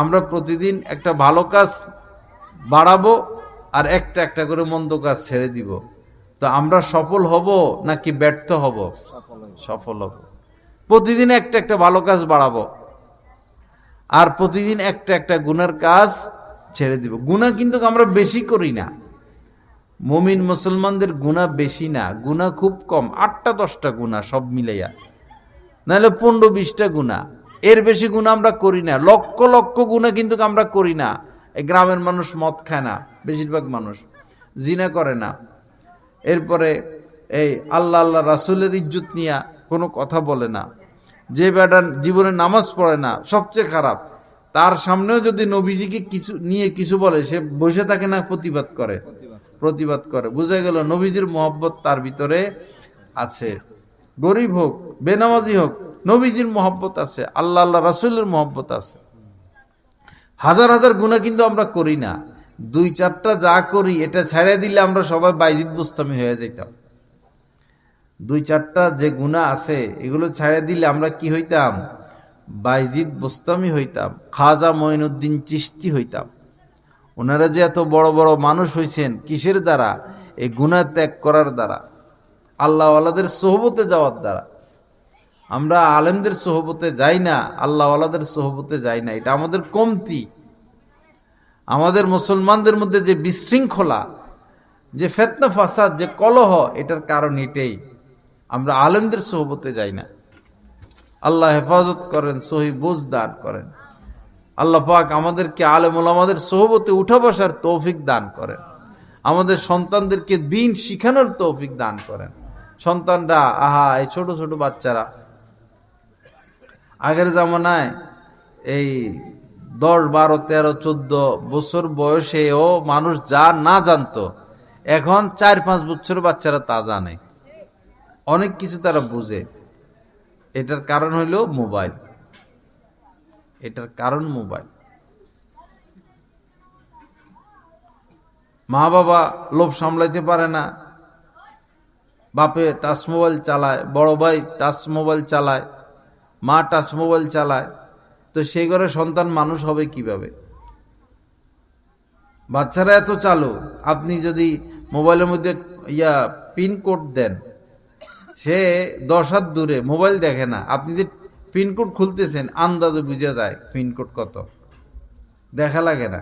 আমরা প্রতিদিন একটা ভালো কাজ বাড়াবো আর একটা একটা করে মন্দ কাজ ছেড়ে দিব, তো আমরা সফল হব নাকি ব্যর্থ হব? সফল হব। প্রতিদিন একটা একটা ভালো কাজ বাড়াবো আর প্রতিদিন একটা একটা গুনার কাজ ছেড়ে দিব। গুনাহ কিন্তু আমরা বেশি করি না, মুমিন মুসলমানদের গুনাহ বেশি না, গুনাহ খুব কম, 8টা 10টা গুনাহ সব মিলাইয়া, নাহলে 15-20টা গুনাহ। এর বেশি গুনাহ আমরা করি না। লক্ষ লক্ষ গুনাহ কিন্তু আমরা করি না। এই গ্রামের মানুষ মদ খায় না, বেশিরভাগ মানুষ জিনা করে না, এরপরে এই আল্লাহ আল্লাহ রাসূলের ইজ্জত নিয়ে কোনো কথা বলে না, যে বেটা জীবনে নামাজ পড়ে না, সবচেয়ে খারাপ, তার সামনেও যদি নবীজিকে কিছু নিয়ে কিছু বলে সে বসে থাকে না, প্রতিবাদ করে। বুঝা গেল নবীজির মহব্বত তার ভিতরে আছে। গরিব হোক, বেনামাজি হোক, নবীজির মহব্বত আছে, আল্লাহ আল্লাহ রাসূলের মহব্বত আছে। হাজার হাজার গুনাহ কিন্তু আমরা করি না। 2-4টা যা করি এটা ছেড়ে দিলে আমরা সবাই বাইজিদ বুস্তামি হয়ে যেতাম। 2-4টা যে গুনাহ আছে এগুলো ছেড়ে দিলে আমরা কি হইতাম? বাইজিদ বুস্তামি হইতাম, খাজা মঈনুদ্দিন চিশতি হইতাম। ওনারা যে এত বড় বড় মানুষ হইছেন কিসের দ্বারা? এই গুনাহ ত্যাগ করার দ্বারা, আল্লাহ ওয়ালাদের সোহবতে যাওয়ার দ্বারা। আমরা আলেমদের সোহবতে যাই না, আল্লাহ ওয়ালাদের সোহবতে যাই না, এটা আমাদের কমতি। আমাদের মুসলমানদের মধ্যে যে বিশৃঙ্খলা, যে ফিতনা ফাসাদ, যে কলহ, এটার কারণ এটাই, আমরা আলেমদের সোহবতে যাই না। আল্লাহ হেফাজত করেন, সহি বুঝ দান করেন। আল্লাহ পাক আমাদেরকে আলেম ওলামাদের সোহবতে উঠা বসার তৌফিক দান করেন। আমাদের সন্তানদেরকে দ্বীন শিখানোর তৌফিক দান করেন। সন্তানরা এই ছোট ছোট বাচ্চারা, আগের জামানায় এই 10, 12, 13, 14 বছর বয়সেও মানুষ যা না জানতো, এখন 4-5 বছর বাচ্চারা তা জানে, অনেক কিছু তারা বুঝে। এটার কারণ হইল মোবাইল, এটার কারণ মোবাইল। মা বাবা লোভ সামলাইতে পারে না, বাপে টাচ মোবাইল চালায়, বড় ভাই টাচ মোবাইল চালায়, মা টাচ মোবাইল চালায়, তো সেই ঘরে সন্তান মানুষ হবে কিভাবে? বাচ্চারা এত চালু, আপনি যদি মোবাইলের মধ্যে পিনকোড দেন, সে 10 হাত দূরে, মোবাইল দেখে না, আপনি যে পিনকোড খুলতেছেন আন্দাজে বুঝা যায় পিনকোড কত, দেখা লাগে না।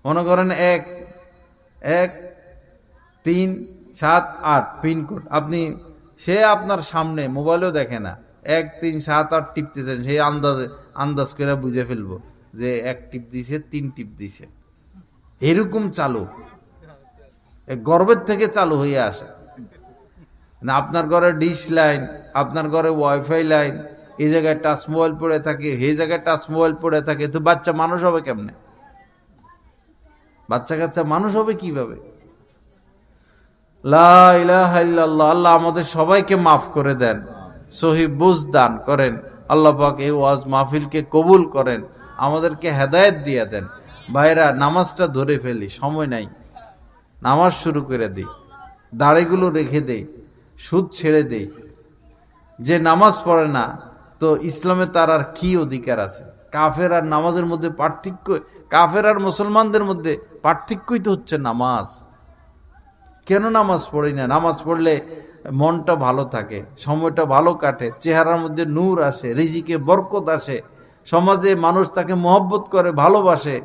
মনে করেন 1-1-3-7-8 পিনকোড, সে আপনার সামনে, মোবাইলেও দেখে না, 1-3-7-8 টিপতেছেন, সেই আন্দাজ করে বুঝে ফেলবো যে 1 টিপ দিছে, 3 টিপ দিছে। এরকম চালু, গর্বের থেকে চালু হয়ে আসে না। আপনার ঘরে ডিশ লাইন, আপনার ঘরে ওয়াইফাই লাইন, এই জায়গায় টাচ মোবাইল পড়ে থাকে, এই জায়গায় টাচ মোবাইল পড়ে থাকে, তো বাচ্চা মানুষ হবে কেমনে? বাচ্চা কাচ্চা মানুষ হবে কিভাবে? লা ইলাহা ইল্লাল্লাহ। আল্লাহ আমাদের সবাইকে মাফ করে দেন, সহি বুঝ দান করেন। আল্লাহ পাক এই ওয়াজ মাহফিলকে কবুল করেন, আমাদেরকে হেদায়েত দিয়ে দেন। ভাইরা, নামাজটা ধরে ফেলি, সময় নাই, নামাজ শুরু করে দিই, দাড়িগুলো রেখে দেই, সুদ ছেড়ে দেই, যে নামাজ পড়ে না, তো ইসলামে তার আর কি অধিকার আছে? কাফের আর নামাজের মধ্যে পার্থক্য, কাফের আর মুসলমানদের মধ্যে পার্থক্যই তো হচ্ছে নামাজ। কেন নামাজ পড়ি না? নামাজ পড়লে মনটা ভালো থাকে, সময়টা ভালো কাটে, চেহারার মধ্যে নূর আসে, রিজিকে বরকত আসে, সমাজে মানুষ তাকে মহব্বত করে, ভালোবাসে,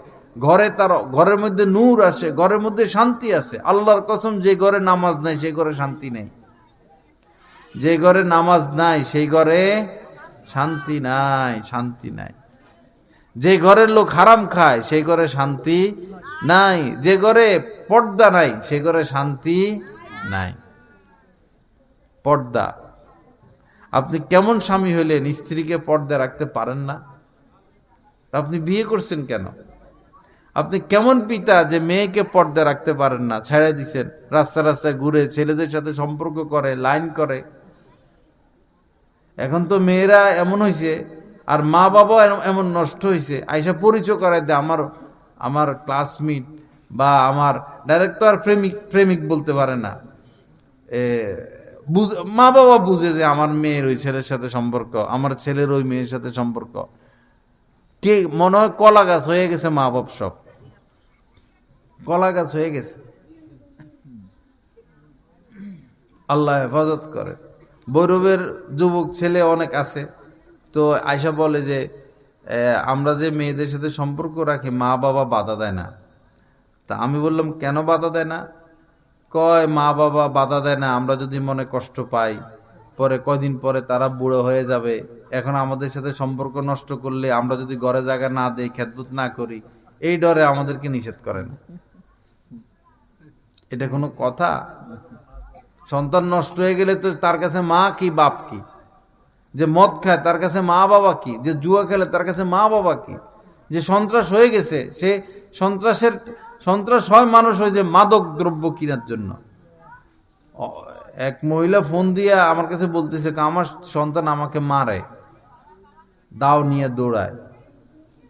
ঘরের মধ্যে নূর আসে, ঘরের মধ্যে শান্তি আসে। আল্লাহর কসম, যে ঘরে নামাজ নাই সেই ঘরে শান্তি নেই। যে ঘরে নামাজ নাই সেই ঘরে শান্তি নাই, শান্তি নাই। যে ঘরের লোক হারাম খায় সেই ঘরে শান্তি নাই। যে ঘরে পর্দা নাই সে ঘরে শান্তি নাই। পর্দা, আপনি কেমন স্বামী হইলেন স্ত্রীকে পর্দা রাখতে পারেন না? আপনি বিয়ে করছেন কেন? আপনি কেমন পিতা যে মেয়েকে পর্দা রাখতে পারেন না? ছেড়ে দিচ্ছেন, রাস্তা রাস্তায় ঘুরে ছেলেদের সাথে সম্পর্ক করে, লাইন করে। এখন তো মেয়েরা এমন হয়েছে, আর মা বাবা এমন নষ্ট হয়েছে, আইসা পরিচয় করায় দেয় আমার ক্লাসমেট বা আমার ডাইরেক্ট তো আর প্রেমিক বলতে পারে না। মা বাবা বুঝে যে আমার মেয়ের ওই ছেলের সাথে সম্পর্ক, আমার ছেলের ওই মেয়ের সাথে সম্পর্ক। কে মনে হয় কলা গাছ হয়ে গেছে, মা বাপ সব কলা গাছ হয়ে গেছে। আল্লাহ হেফাজত করে। বৈরবের যুবক ছেলে অনেক আছে, তো আয়সা বলে যে আমরা যে মেয়েদের সাথে সম্পর্ক রাখি মা বাবা বাধা দেয় না। তা আমি বললাম, কেন বাধা দেয় না? কয়, মা বাবা বাধা দেয় না, আমরা যদি মনে কষ্ট পাই, পরে কদিন পরে তারা বুড়ো হয়ে যাবে, এখন আমাদের সাথে সম্পর্ক নষ্ট করলে আমরা যদি ঘরে জায়গা না দেই, খেদমত না করি, এই ডরে আমাদেরকে নিষেধ করে না। এটা কোনো কথা? সন্তান নষ্ট হয়ে গেলে তো তার কাছে মা কি বাপ কি? যে মদ খায় তার কাছে মা বাবা কি? যে জুয়া খেলে তার কাছে মা বাবা কি? যে সন্ত্রাস হয়ে গেছে, সে সন্ত্রাস হয় মানুষ হয় যে মাদক দ্রব্য কেনার জন্য। এক মহিলা ফোন দিয়ে আমার কাছে বলতেছে, আমার সন্তান আমাকে মারে, দাও নিয়ে দৌড়ায়।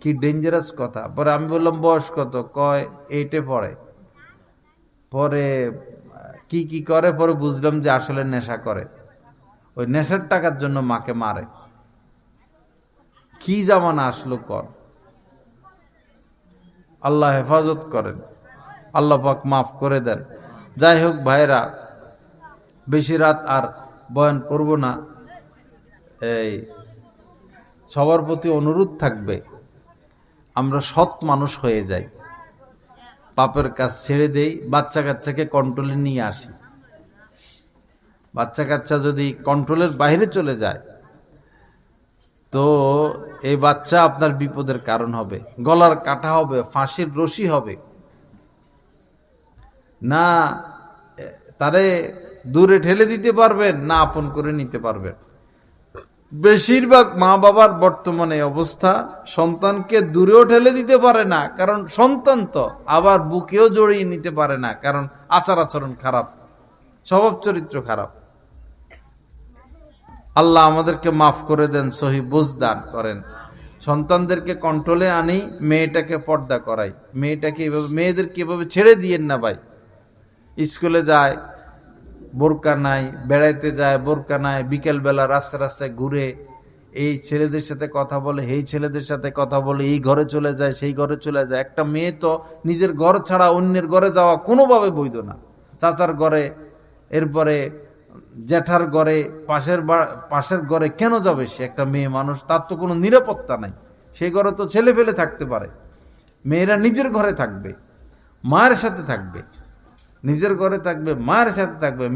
কি ডেঞ্জারাস কথা। পরে আমি বললাম, বয়স কত? কয় 8-এ পড়ে। পরে কি কি করে, পরে বুঝলাম যে আসলে নেশা করে, ওই নেশার টাকার জন্য মাকে মারে। কি জামানা আসলো কর। আল্লাহ হেফাজত করেন, আল্লাহ পাক মাফ করে দেন। যাই হোক ভাইরা, বেশি রাত আর বয়ান করব না। এই সবার প্রতি অনুরোধ থাকবে, আমরা সৎ মানুষ হয়ে যাই, পাপের কাজ ছেড়ে দেই, বাচ্চা কাচ্চাকে কন্ট্রোলে নিয়ে আসি। বাচ্চা কাচ্চা যদি কন্ট্রোলের বাইরে চলে যায়, তো এই বাচ্চা আপনার বিপদের কারণ হবে, গলার কাটা হবে, ফাঁসির রশি হবে। না তারে দূরে ঠেলে দিতে পারবেন, না আপন করে নিতে পারবেন। বেশিরভাগ মা বাবার বর্তমানে অবস্থা, সন্তানকে দূরেও ঠেলে দিতে পারে না, কারণ সন্তান তো, আবার বুকেও জড়িয়ে নিতে পারে না, কারণ আচার আচরণ খারাপ, স্বভাব চরিত্র খারাপ। আল্লাহ আমাদেরকে মাফ করে দেন, সহি বুঝ দান করেন। সন্তানদেরকে কন্ট্রোলে আনি, মেয়েটাকে পর্দা করাই, মেয়েটাকে এভাবে, মেয়েদেরকে এভাবে ছেড়ে দিয়েন না ভাই। স্কুলে যায় বোরকা নাই, বেড়াইতে যায় বোরকা নাই, বিকেল বেলা রাস্তায় রাস্তায় ঘুরে এই ছেলেদের সাথে কথা বলে, এই ছেলেদের সাথে কথা বলে, এই ঘরে চলে যায়, সেই ঘরে চলে যায়। একটা মেয়ে তো নিজের ঘর ছাড়া অন্যের ঘরে যাওয়া কোনোভাবে বৈধ না। চাচার ঘরে, এরপরে জ্যাঠার ঘরে, পাশের ঘরে কেন যাবে সে? একটা মেয়ে মানুষ, তার তো কোনো নিরাপত্তা নাই। সেই ঘরে তো ছেলে ফেলে থাকতে পারে। মেয়েরা নিজের ঘরে থাকবে, মায়ের সাথে থাকবে, নিজের ঘরে থাকবে, মায়ের সাথে থাকবে।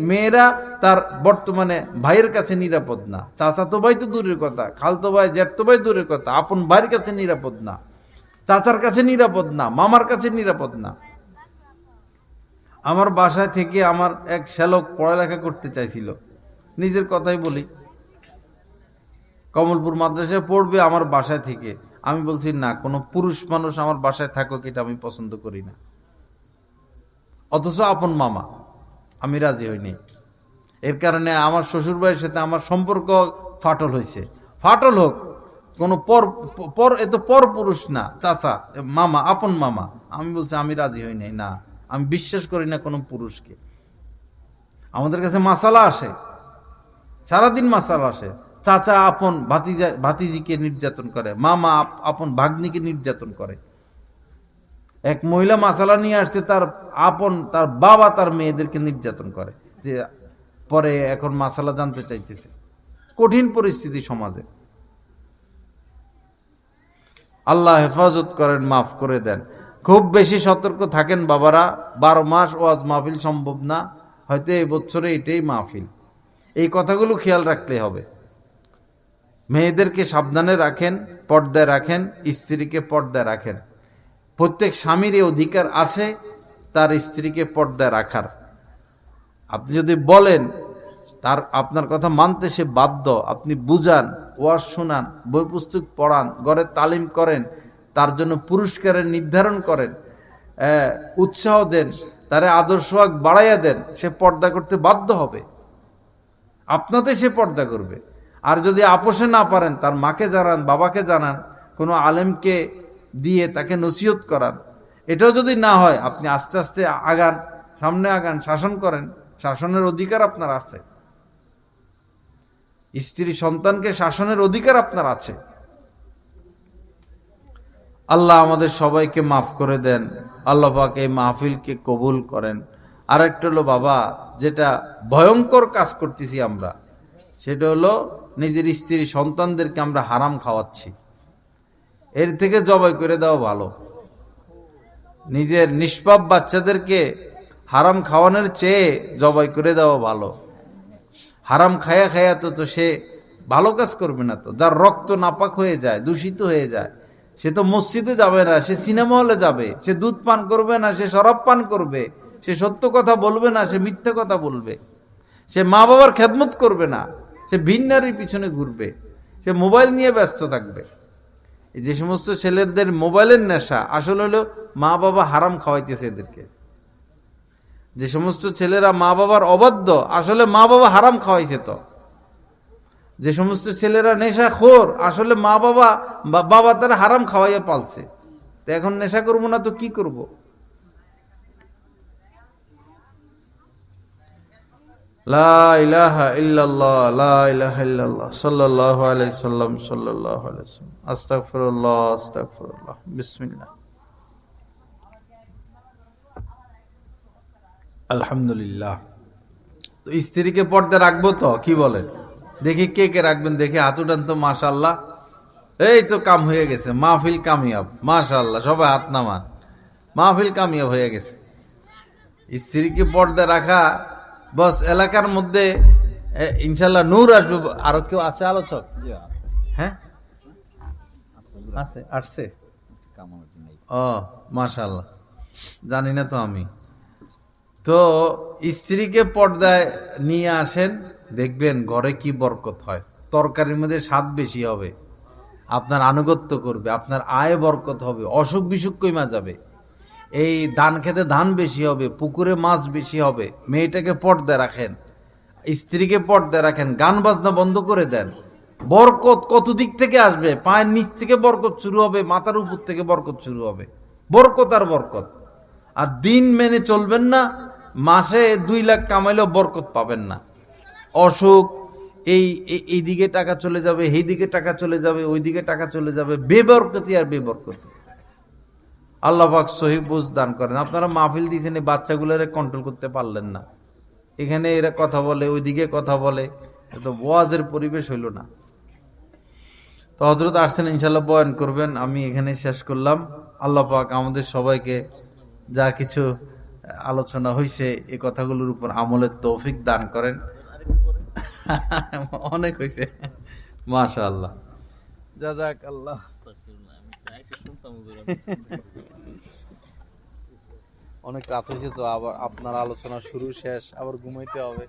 মেয়েরা তার বর্তমানে ভাইয়ের কাছে নিরাপদ না, চাচাতো ভাই তো দূরের কথা, খালতো ভাই, জ্যাঠতো ভাই দূরের কথা, আপন ভাইয়ের কাছে নিরাপদ না, চাচার কাছে নিরাপদ না, মামার কাছে নিরাপদ না। আমার বাসায় থেকে আমার এক শ্যালক পড়ালেখা করতে চাইছিল, নিজের কথাই বলি, কমলপুর মাদ্রাসায় পড়বে আমার বাসায় থেকে। আমি বলছি না, কোনো পুরুষ মানুষ আমার বাসায় থাকুক এটা আমি পছন্দ করি না। অথচ আপন মামা, আমি রাজি হইনি। এর কারণে আমার শ্বশুর ভাইয়ের সাথে আমার সম্পর্ক ফাটল হয়েছে। ফাটল হোক, কোনো এ তো পর পুরুষ না, চাচা, মামা, আপন মামা। আমি বলছি আমি রাজি হই নাই, না, আমি বিশ্বাস করি না কোনো পুরুষকে। আমাদের কাছে মাসালা আসে, সারাদিন মাসালা আসে। চাচা আপন ভাতিজিকে নির্যাতন করে, মামা আপন ভাগ্নিকে নির্যাতন করে। এক মহিলা মাসালা নিয়ে আসছে, তার বাবা তার মেয়েদেরকে নির্যাতন করে, যে পরে এখন মাসালা জানতে চাইতেছে। কঠিন পরিস্থিতি সমাজে। আল্লাহ হেফাজত করেন, মাফ করে দেন। খুব বেশি সতর্ক থাকেন বাবারা। 12 মাস ওয়াজ মাহফিল সম্ভব না, হয়তো এই বছরে এটাই মাহফিল। এই কথাগুলো খেয়াল রাখতে হবে। মেয়েদেরকে সাবধানে রাখেন, পর্দায় রাখেন, স্ত্রীকে পর্দায় রাখেন। প্রত্যেক স্বামীর এই অধিকার আছে তার স্ত্রীকে পর্দায় রাখার। আপনি যদি বলেন আপনার কথা মানতে সে বাধ্য, আপনি বুঝান, ওয়াজ শোনান, বই পুস্তক পড়ান, ঘরে তালিম করেন, তার জন্য পুরস্কারের নির্ধারণ করেন, উৎসাহ দেন, তারে আদর্শ বাড়াইয়া দেন, সে পর্দা করতে বাধ্য হবে। আপনাতে সে পর্দা করবে। আর যদি আপোষে না পারেন, তার মাকে জানান, বাবাকে জানান, কোনো আলেমকে দিয়ে তাকে নসিহত করান। এটাও যদি না হয়, আপনি আস্তে আস্তে আগান, সামনে আগান, শাসন করেন। শাসনের অধিকার আপনার আছে। স্ত্রী সন্তানকে শাসনের অধিকার আপনার আছে। আল্লাহ আমাদের সবাইকে মাফ করে দেন। আল্লাহ পাক এই মাহফিলকে কবুল করেন। আরেকটা হলো বাবা, যেটা ভয়ঙ্কর কাজ করতেছি আমরা, সেটা হলো নিজের স্ত্রী সন্তানদেরকে আমরা হারাম খাওয়াচ্ছি। এর থেকে জবাই করে দেওয়া ভালো। নিজের নিষ্পাপ বাচ্চাদেরকে হারাম খাওয়ানোর চেয়ে জবাই করে দেওয়া ভালো। হারাম খায়া খায়া তো সে ভালো কাজ করবে না। তো যার রক্ত নাপাক হয়ে যায়, দূষিত হয়ে যায়, সে তো মসজিদে যাবে না, সে সিনেমা হলে যাবে, সে দুধ পান করবে না, সে শরাব পান করবে, সে সত্য কথা বলবে না, সে মিথ্যা কথা বলবে, সে মা বাবার খেদমত করবে না, সে ভিন্নারির পিছনে ঘুরবে, সে মোবাইল নিয়ে ব্যস্ত থাকবে। যে সমস্ত ছেলেদের মোবাইলের নেশা, আসলে হলো মা বাবা হারাম খাওয়াইতেছে এদেরকে। যে সমস্ত ছেলেরা মা বাবার অবাধ্য, আসলে মা বাবা হারাম খাওয়াইছে। তো যে সমস্ত ছেলেরা নেশাখোর, আসলে মা বাবা তারা হারাম খাওয়াইয়া পালছে। তো এখন নেশা করবো না তো কি করব? লা ইলাহা ইল্লাল্লাহ, লা ইলাহা ইল্লাল্লাহ, সাল্লাল্লাহু আলাইহি সাল্লাম, সাল্লাল্লাহু আলাইহি সাল্লাম। আস্তাগফিরুল্লাহ, আস্তাগফিরুল্লাহ। বিসমিল্লাহ। আলহামদুলিল্লাহ। তো স্ত্রীকে পর্দা রাখবো তো, কি বলেন? দেখি কে কে রাখবেন, দেখি হাত উঠান তো। মাশাআল্লাহ, এই তো কাম হয়ে গেছে, মাহফিল কামিয়াব। মাশাআল্লাহ, সবাই হাত নামান। মাহফিল কামিয়াব হয়ে গেছে। স্ত্রীকে পর্দা রাখা, বস এলাকার মধ্যে ইনশাল্লাহ নূর আসবে। আরো কেউ আছে আলোচক? হ্যাঁ আছে, আসছে। ও মাশাআল্লাহ, জানি না তো আমি। তো স্ত্রীকে পর্দায় নিয়ে আসেন, দেখবেন ঘরে কি বরকত হয়। তরকারির মধ্যে স্বাদ বেশি হবে, আপনার আনুগত্য করবে, আপনার আয় বরকত হবে, অসুখ বিসুখ কইমা যাবে। এই ধান খেতে ধান বেশি হবে, পুকুরে মাছ বেশি হবে। মেয়েটাকে পর্দায় রাখেন, স্ত্রীকে পর্দায় রাখেন, গান বাজনা বন্ধ করে দেন। বরকত কত দিক থেকে আসবে? পায়ের নিচ থেকে বরকত শুরু হবে, মাথার উপর থেকে বরকত শুরু হবে। বরকত আর বরকত। আর দিন মেনে চলবেন না, মাসে 2 লাখ কামাইলেও বরকত পাবেন না। অসুখ, এইদিকে টাকা চলে যাবে, এই দিকে টাকা চলে যাবে, ওই দিকে টাকা চলে যাবে, বেবরকতি আর বেবরকতি। আল্লাহ পাক সহি বুঝ দান করেন। আপনারা মাহফিল দিয়েছেন, এই বাচ্চাগুলোরে কন্ট্রোল করতে পারলেন না। এখানে এরা কথা বলে, ওইদিকে কথা বলে, তো ওয়াজের পরিবেশ হইল না। তো হযরত আসছেন, ইনশাআল্লাহ বয়ান করবেন। আমি এখানে শেষ করলাম। আল্লাহ পাক আমাদের সবাইকে যা কিছু আলোচনা হয়েছে এই কথাগুলোর উপর আমলের তৌফিক দান করেন। অনেক হয়েছে, মাশাআল্লাহ, জাযাকাল্লাহ। অনেক রাত হয়েছে তো, আবার আপনার আলোচনা শুরু শেষ, আবার ঘুমাইতে হবে।